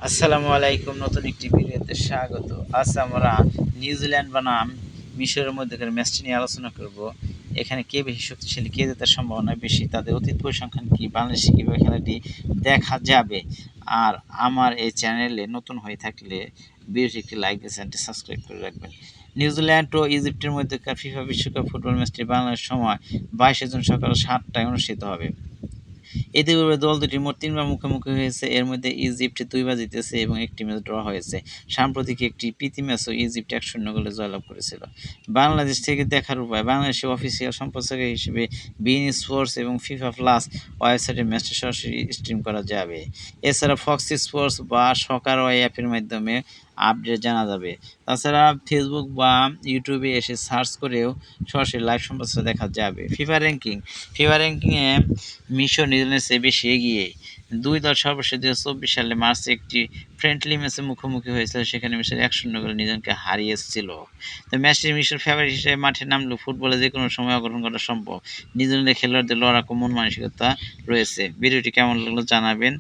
আসসালামু আলাইকুম, নতুন একটি ভিডিওতে স্বাগত। আজ আমরা নিউজিল্যান্ড বনাম মিশরের মধ্যকার ম্যাচটি নিয়ে আলোচনা করব। এখানে কে বেশি শক্তিশালী, কে জেতার সম্ভাবনা বেশি, তাদের অতীত পরিসংখ্যান কি, বাংলাদেশে কীভাবে খেলাটি দেখা যাবে। আর আমার এই চ্যানেলে নতুন হয়ে থাকলে ভিডিওটি একটি লাইক দিয়ে চ্যানেলটি সাবস্ক্রাইব করে রাখবেন। নিউজিল্যান্ড ও ইজিপ্টের মধ্যকার ফিফা বিশ্বকাপ ফুটবল ম্যাচটি বাংলাদেশ সময় 22 জুন সকাল 7টায় অনুষ্ঠিত হবে। ইতিপূর্বে দল দুটি মোট ৩ বার মুখোমুখি হয়েছে। এর মধ্যে ইজিপ্ট ২ বার জিতেছে এবং একটি ম্যাচ ড্র হয়েছে। সাম্প্রতিক একটি প্রীতি ম্যাচও ইজিপ্ট ১-০ গোলে জয়লাভ করেছিল। বাংলাদেশ থেকে দেখার উপায়: বাংলাদেশের অফিসিয়াল সম্প্রচারক হিসেবে বিইন স্পোর্টস এবং ফিফা প্লাস ওয়েবসাইটে ম্যাচটি সরাসরি স্ট্রিম করা যাবে। এছাড়া ফক্স স্পোর্টস বা সকার ওয়াই অ্যাপের মাধ্যমে আপডেট জানা যাবে। তাছাড়া ফেসবুক বা ইউটিউবে এসে সার্চ করেও সরাসরি লাইভ সম্প্রচার দেখা যাবে। ফিফা র্যাঙ্কিংয়ে মিশর নিউজিল্যান্ডের চেয়ে বেশি এগিয়ে। দুই দল সর্বশেষ ২০২৪ সালে মার্চে একটি ফ্রেন্ডলি ম্যাচে মুখোমুখি হয়েছিল, সেখানে মিশর ১-০ গোলে নিউজিল্যান্ডকে হারিয়েছিল। তো ম্যাচটি মিশর ফেভারিট হিসেবে মাঠে নামলেও ফুটবলে যে কোনো সময় অঘটন ঘটা সম্ভব। নিউজিল্যান্ডের খেলোয়াড়দের লড়াকু মন মানসিকতা রয়েছে। ভিডিওটি কেমন লাগলো জানাবেন।